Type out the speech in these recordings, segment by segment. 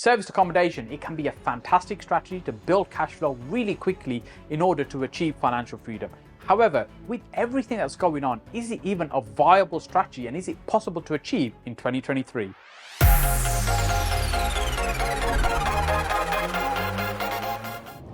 Serviced accommodation, it can be a fantastic strategy to build cash flow really quickly in order to achieve financial freedom. However, with everything that's going on, is it even a viable strategy and is it possible to achieve in 2023?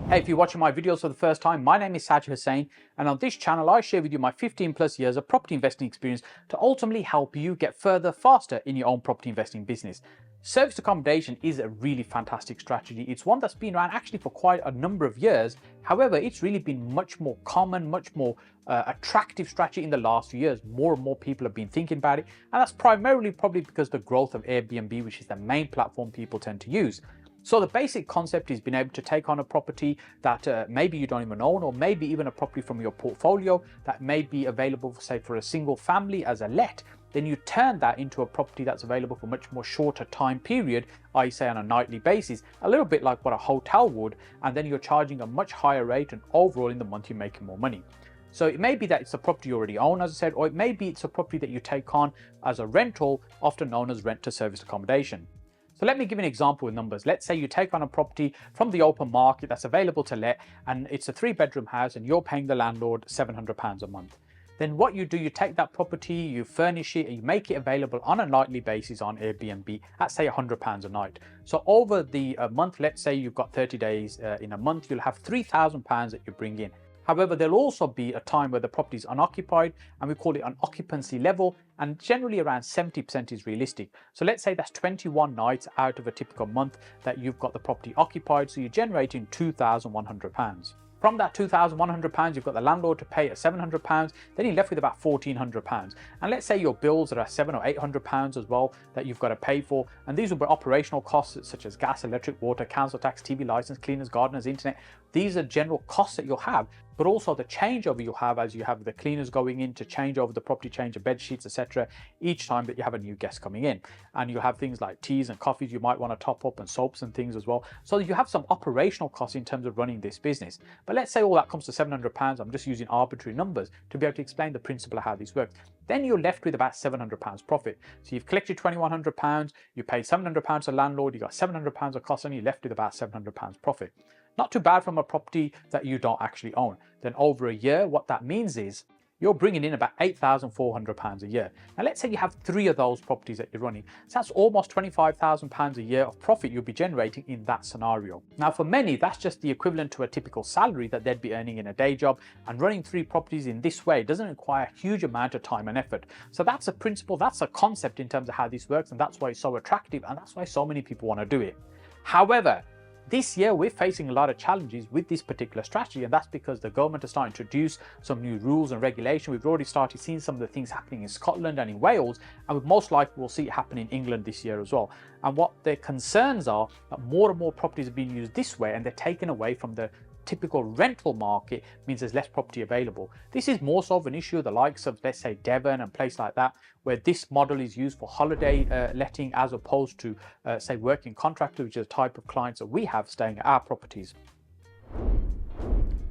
Hey, if you're watching my videos for the first time, my name is Saj Hussain, and on this channel I share with you my 15 plus years of property investing experience to ultimately help you get further faster in your own property investing business. Serviced accommodation is a really fantastic strategy. It's one that's been around actually for quite a number of years. However, it's really been much more common, much more attractive strategy in the last few years. More and more people have been thinking about it, and that's primarily probably because of the growth of Airbnb, which is the main platform people tend to use. So the basic concept is being able to take on a property that maybe you don't even own, or maybe even a property from your portfolio that may be available for, say, for a single family as a let. Then you turn that into a property that's available for much more shorter time period, I say on a nightly basis, a little bit like what a hotel would, and then you're charging a much higher rate, and overall in the month you're making more money. So it may be that it's a property you already own, as I said, or it may be it's a property that you take on as a rental, often known as rent to service accommodation. So let me give you an example with numbers. Let's say you take on a property from the open market that's available to let, and it's a 3-bedroom house and you're paying the landlord £700 a month. Then what you do, you take that property, you furnish it, and you make it available on a nightly basis on Airbnb at, say, £100 a night. So over the month, let's say you've got 30 days in a month, you'll have £3,000 that you bring in. However, there'll also be a time where the property is unoccupied, and we call it an occupancy level, and generally around 70% is realistic. So let's say that's 21 nights out of a typical month that you've got the property occupied, so you're generating £2,100. From that £2,100, you've got the landlord to pay at £700, then you're left with about £1,400. And let's say your bills are at £700 or £800 as well that you've got to pay for. And these will be operational costs such as gas, electric, water, council tax, TV license, cleaners, gardeners, internet. These are general costs that you'll have, but also the changeover you'll have as you have the cleaners going in to change over the property, change the bed sheets, etc. each time that you have a new guest coming in. And you'll have things like teas and coffees you might want to top up, and soaps and things as well. So you have some operational costs in terms of running this business. But let's say all that comes to £700. I'm just using arbitrary numbers to be able to explain the principle of how this works. Then you're left with about £700 profit. So you've collected £2,100, you paid £700 to the landlord, you got £700 of costs, and you're left with about £700 profit. Not too bad from a property that you don't actually own. Then over a year, what that means is you're bringing in about £8,400 a year. Now let's say you have 3 of those properties that you're running. So that's almost £25,000 a year of profit you'll be generating in that scenario. Now for many, that's just the equivalent to a typical salary that they'd be earning in a day job, and running 3 properties in this way doesn't require a huge amount of time and effort. So that's a principle, that's a concept in terms of how this works, and that's why it's so attractive, and that's why so many people want to do it. However, this year we're facing a lot of challenges with this particular strategy, and that's because the government is starting to introduce some new rules and regulation. We've already started seeing some of the things happening in Scotland and in Wales, and we most likely will see it happen in England this year as well. And what their concerns are that more and more properties are being used this way, and they're taken away from the typical rental market, means there's less property available. This is more so of an issue the likes of, let's say, Devon and places like that, where this model is used for holiday letting as opposed to say working contractors, which is a type of clients that we have staying at our properties.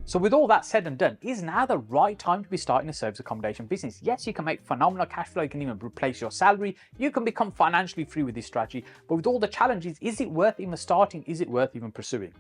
So with all that said and done, is now the right time to be starting a service accommodation business? Yes, you can make phenomenal cash flow, you can even replace your salary, you can become financially free with this strategy, but with all the challenges, is it worth even starting? Is it worth even pursuing?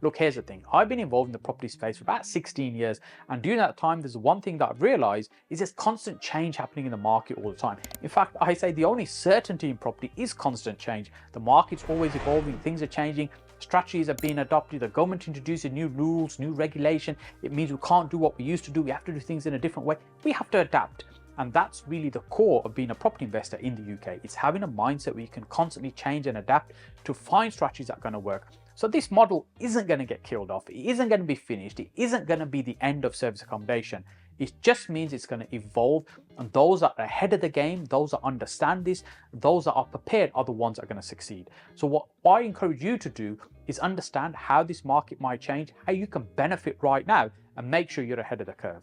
Look, here's the thing. I've been involved in the property space for about 16 years, and during that time, there's one thing that I've realized is there's constant change happening in the market all the time. In fact, I say the only certainty in property is constant change. The market's always evolving, things are changing, strategies are being adopted, the government introducing new rules, new regulation. It means we can't do what we used to do. We have to do things in a different way. We have to adapt. And that's really the core of being a property investor in the UK. It's having a mindset where you can constantly change and adapt to find strategies that are going to work. So this model isn't going to get killed off. It isn't going to be finished. It isn't going to be the end of service accommodation. It just means it's going to evolve, and those that are ahead of the game, those that understand this, those that are prepared are the ones that are going to succeed. So what I encourage you to do is understand how this market might change, how you can benefit right now, and make sure you're ahead of the curve.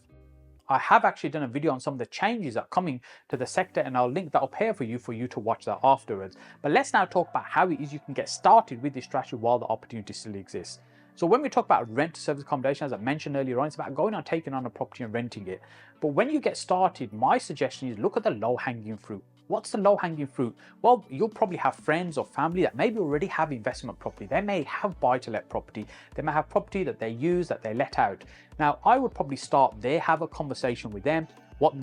I have actually done a video on some of the changes that are coming to the sector, and I'll link that up here for you to watch that afterwards. But let's now talk about how it is you can get started with this strategy while the opportunity still exists. So when we talk about rent to service accommodation, as I mentioned earlier on, it's about going on, taking on a property and renting it. But when you get started, my suggestion is look at the low-hanging fruit. What's the low-hanging fruit? Well, you'll probably have friends or family that maybe already have investment property. They may have buy-to-let property. They may have property that they use, that they let out. Now, I would probably start there, have a conversation with them,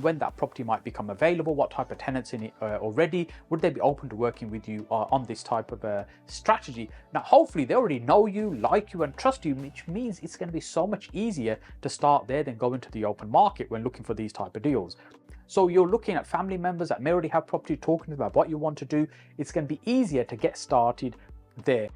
when that property might become available, what type of tenants in it already, would they be open to working with you on this type of strategy. Now, hopefully they already know you, like you and trust you, which means it's going to be so much easier to start there than go into the open market when looking for these type of deals. So you're looking at family members that may already have property, talking to them about what you want to do. It's going to be easier to get started there.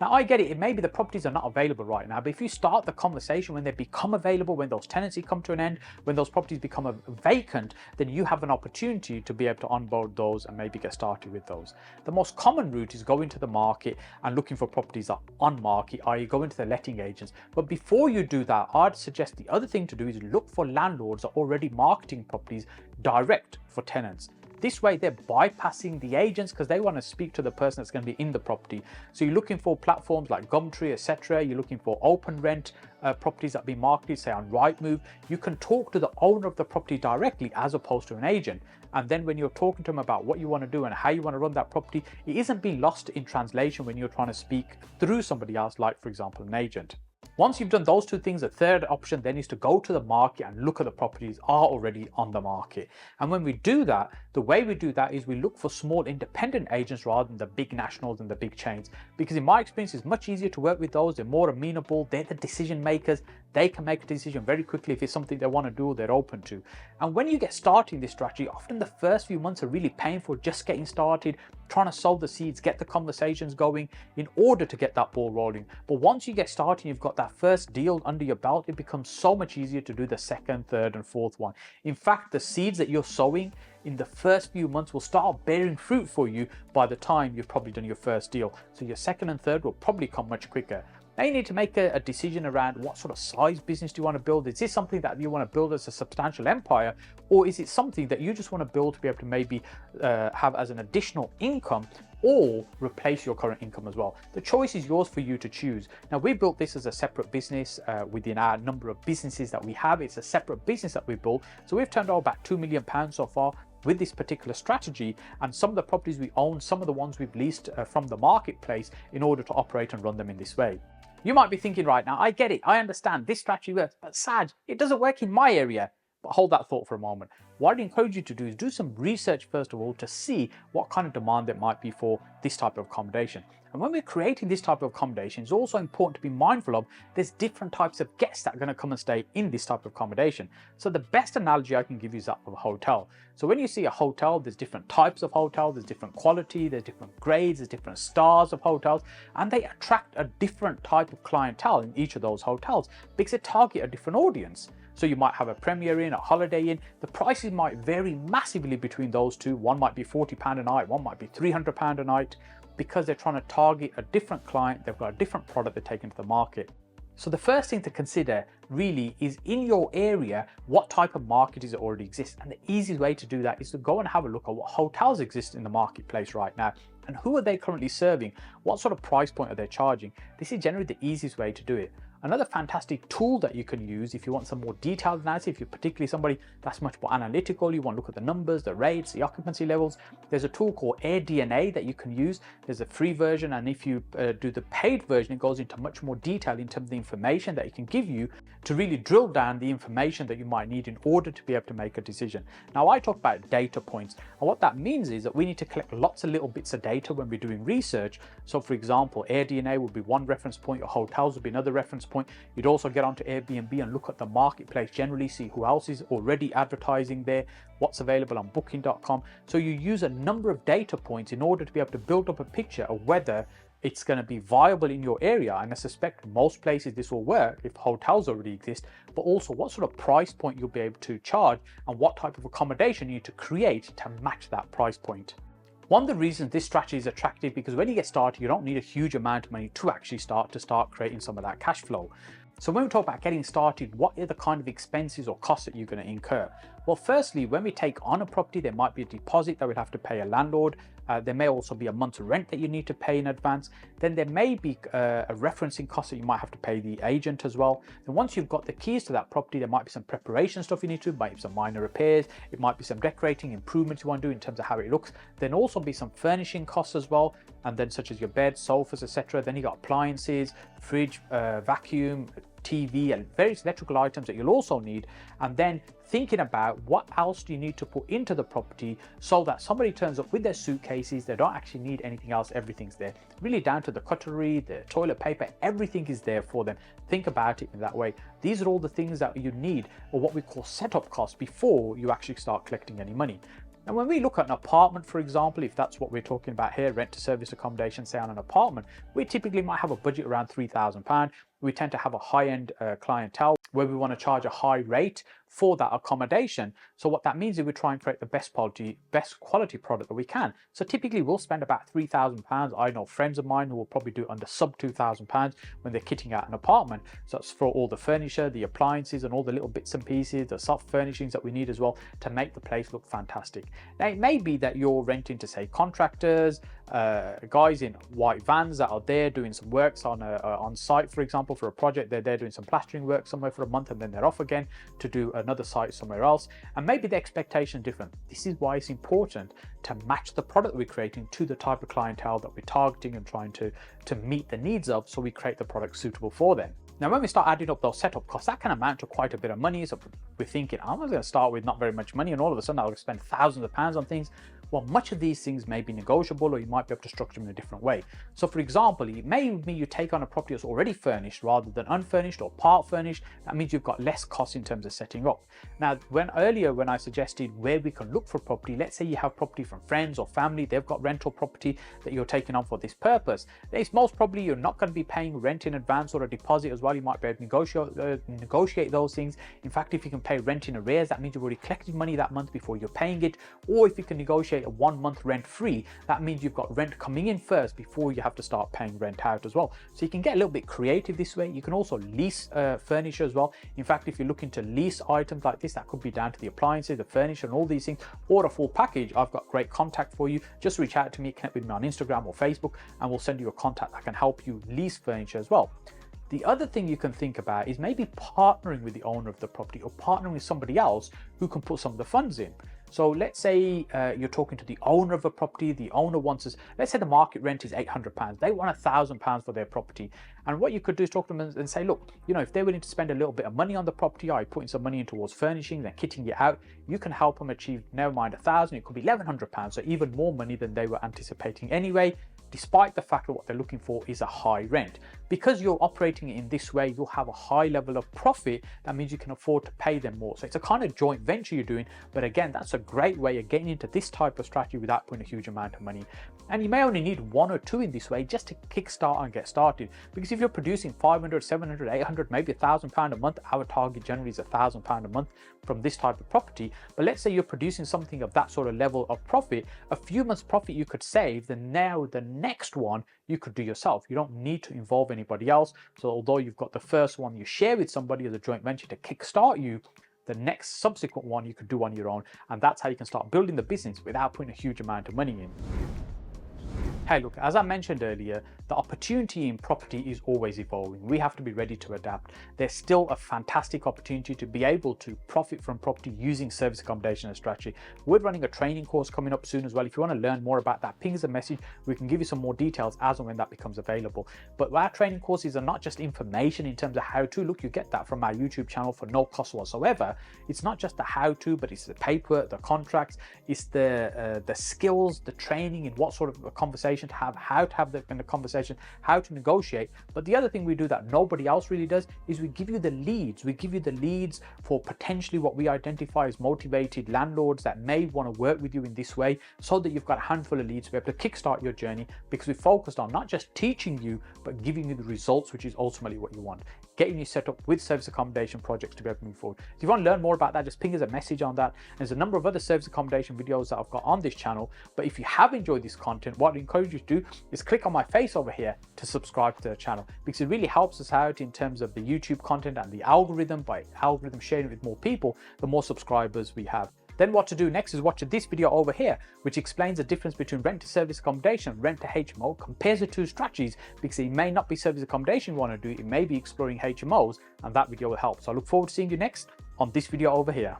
Now, I get it, it may be the properties are not available right now, but if you start the conversation when they become available, when those tenancy come to an end, when those properties become vacant, then you have an opportunity to be able to onboard those and maybe get started with those. The most common route is going to the market and looking for properties that are on market, i.e. go into the letting agents. But before you do that, I'd suggest the other thing to do is look for landlords that are already marketing properties direct for tenants. This way, they're bypassing the agents because they want to speak to the person that's going to be in the property. So you're looking for platforms like Gumtree, etc. You're looking for open rent properties that be marketed, say on Rightmove. You can talk to the owner of the property directly as opposed to an agent. And then when you're talking to them about what you want to do and how you want to run that property, it isn't being lost in translation when you're trying to speak through somebody else, like, for example, an agent. Once you've done those two things, the third option then is to go to the market and look at the properties are already on the market. And when we do that, the way we do that is we look for small independent agents rather than the big nationals and the big chains. Because in my experience, it's much easier to work with those. They're more amenable. They're the decision makers. They can make a decision very quickly if it's something they want to do or they're open to. And when you get started in this strategy, often the first few months are really painful, just getting started, trying to sow the seeds, get the conversations going in order to get that ball rolling. But once you get started, you've got that first deal under your belt, it becomes so much easier to do the second, third, and fourth one. In fact, the seeds that you're sowing in the first few months will start bearing fruit for you by the time you've probably done your first deal. So your second and third will probably come much quicker. Now you need to make a decision around what sort of size business do you want to build. Is this something that you want to build as a substantial empire, or is it something that you just want to build to be able to maybe have as an additional income or replace your current income as well? The choice is yours for you to choose. Now, we built this as a separate business within our number of businesses that we have. It's a separate business that we built. So we've turned over about £2 million so far with this particular strategy, and some of the properties we own, some of the ones we've leased from the marketplace in order to operate and run them in this way. You might be thinking right now, I get it, I understand this strategy works, but Saj, it doesn't work in my area. But hold that thought for a moment. What I'd encourage you to do is do some research first of all to see what kind of demand there might be for this type of accommodation. And when we're creating this type of accommodation, it's also important to be mindful of there's different types of guests that are going to come and stay in this type of accommodation. So the best analogy I can give you is that of a hotel. So when you see a hotel, there's different types of hotels, there's different quality, there's different grades, there's different stars of hotels, and they attract a different type of clientele in each of those hotels because they target a different audience. So you might have a Premier Inn, a Holiday Inn. The prices might vary massively between those two. One might be £40 a night, one might be £300 a night, because they're trying to target a different client. They've got a different product they're taking to the market. So the first thing to consider really is in your area, what type of market does it already exist? And the easiest way to do that is to go and have a look at what hotels exist in the marketplace right now and who are they currently serving? What sort of price point are they charging? This is generally the easiest way to do it. Another fantastic tool that you can use if you want some more detailed analysis, if you're particularly somebody that's much more analytical, you want to look at the numbers, the rates, the occupancy levels, there's a tool called AirDNA that you can use. There's a free version, and if you do the paid version, it goes into much more detail in terms of the information that it can give you to really drill down the information that you might need in order to be able to make a decision. Now, I talk about data points, and what that means is that we need to collect lots of little bits of data when we're doing research. So for example, AirDNA would be one reference point, your hotels would be another reference point. You'd also get onto Airbnb and look at the marketplace generally, see who else is already advertising there, what's available on booking.com. So you use a number of data points in order to be able to build up a picture of whether it's going to be viable in your area. And I suspect most places this will work if hotels already exist, but also what sort of price point you'll be able to charge and what type of accommodation you need to create to match that price point. One of the reasons this strategy is attractive because when you get started, you don't need a huge amount of money to actually start creating some of that cash flow. So when we talk about getting started, what are the kind of expenses or costs that you're going to incur? Well, firstly, when we take on a property, there might be a deposit that we'd have to pay a landlord. There may also be a month's rent that you need to pay in advance. Then there may be a referencing cost that you might have to pay the agent as well. And once you've got the keys to that property, there might be some preparation stuff you need to do, might be some minor repairs, it might be some decorating improvements you want to do in terms of how it looks. Then also be some furnishing costs as well, and then such as your bed, sofas, etc. Then you got appliances, fridge, vacuum, TV, and various electrical items that you'll also need. And then thinking about what else do you need to put into the property so that somebody turns up with their suitcases, they don't actually need anything else, everything's there. Really down to the cutlery, the toilet paper, everything is there for them. Think about it in that way. These are all the things that you need, or what we call setup costs, before you actually start collecting any money. And when we look at an apartment, for example, if that's what we're talking about here, rent to service accommodation, say on an apartment, we typically might have a budget around £3,000. We tend to have a high-end clientele where we want to charge a high rate for that accommodation. So what that means is we try and create the best quality product that we can. So typically we'll spend about £3,000. I know friends of mine who will probably do under sub £2,000 when they're kitting out an apartment. So it's for all the furniture, the appliances, and all the little bits and pieces, the soft furnishings that we need as well to make the place look fantastic. Now it may be that you're renting to, say, contractors, guys in white vans that are there doing some works on site, for example, for a project. They're there doing some plastering work somewhere for a month and then they're off again to do another site somewhere else, and maybe the expectation is different. This is why it's important to match the product we're creating to the type of clientele that we're targeting and trying to meet the needs of, so we create the product suitable for them. Now, when we start adding up those setup costs, that can amount to quite a bit of money. So we're thinking, I'm going to start with not very much money, and all of a sudden I'll spend thousands of pounds on things. Well, much of these things may be negotiable, or you might be able to structure them in a different way. So for example, it may mean you take on a property that's already furnished rather than unfurnished or part furnished. That means you've got less costs in terms of setting up. Now, when I suggested where we can look for property, let's say you have property from friends or family, they've got rental property that you're taking on for this purpose. It's most probably you're not going to be paying rent in advance or a deposit as well. You might be able to negotiate those things. In fact, if you can pay rent in arrears, that means you've already collected money that month before you're paying it. Or if you can negotiate a 1 month rent free, that means you've got rent coming in first before you have to start paying rent out as well. So you can get a little bit creative this way. You can also lease furniture as well. In fact, if you're looking to lease items like this, that could be down to the appliances, the furniture, and all these things, or a full package. I've got great contact for you. Just reach out to me, connect with me on Instagram or Facebook, and we'll send you a contact that can help you lease furniture as well. The other thing you can think about is maybe partnering with the owner of the property, or partnering with somebody else who can put some of the funds in. So let's say you're talking to the owner of a property. The owner wants us, let's say the market rent is £800. They want £1,000 for their property. And what you could do is talk to them and say, look, if they're willing to spend a little bit of money on the property, or putting some money in towards furnishing and kitting it out, you can help them achieve, never mind £1,000, it could be £1,100. So even more money than they were anticipating anyway, despite the fact that what they're looking for is a high rent. Because you're operating in this way, you'll have a high level of profit. That means you can afford to pay them more. So it's a kind of joint venture you're doing. But again, that's a great way of getting into this type of strategy without putting a huge amount of money. And you may only need 1 or 2 in this way just to kickstart and get started. Because if you're producing 500, 700, 800, maybe £1,000 a month, our target generally is £1,000 a month from this type of property. But let's say you're producing something of that sort of level of profit, a few months profit you could save, then now the next one you could do yourself. You don't need to involve anybody else. So although you've got the first one you share with somebody as a joint venture to kickstart you, the next subsequent one you could do on your own. And that's how you can start building the business without putting a huge amount of money in. Hey, look, as I mentioned earlier, the opportunity in property is always evolving. We have to be ready to adapt. There's still a fantastic opportunity to be able to profit from property using service accommodation as a strategy. We're running a training course coming up soon as well. If you want to learn more about that, ping us a message. We can give you some more details as and when that becomes available. But our training courses are not just information in terms of how to. Look, you get that from our YouTube channel for no cost whatsoever. It's not just the how to, but it's the paper, the contracts, it's the skills, the training in what sort of a conversation to have, how to have the kind of conversation, how to negotiate. But the other thing we do that nobody else really does is we give you the leads. We give you the leads for potentially what we identify as motivated landlords that may want to work with you in this way, so that you've got a handful of leads to be able to kickstart your journey, because we focused on not just teaching you, but giving you the results, which is ultimately what you want. Getting you set up with service accommodation projects to be able to move forward. If you want to learn more about that, just ping us a message on that. There's a number of other service accommodation videos that I've got on this channel. But if you have enjoyed this content, what I encourage encourage you to do is click on my face over here to subscribe to the channel, because it really helps us out in terms of the YouTube content and the algorithm. By algorithm sharing it with more people, the more subscribers we have. Then what to do next is watch this video over here, which explains the difference between rent to service accommodation, rent to HMO, compares the two strategies, because it may not be service accommodation you want to do, it may be exploring HMOs, and that video will help. So I look forward to seeing you next on this video over here.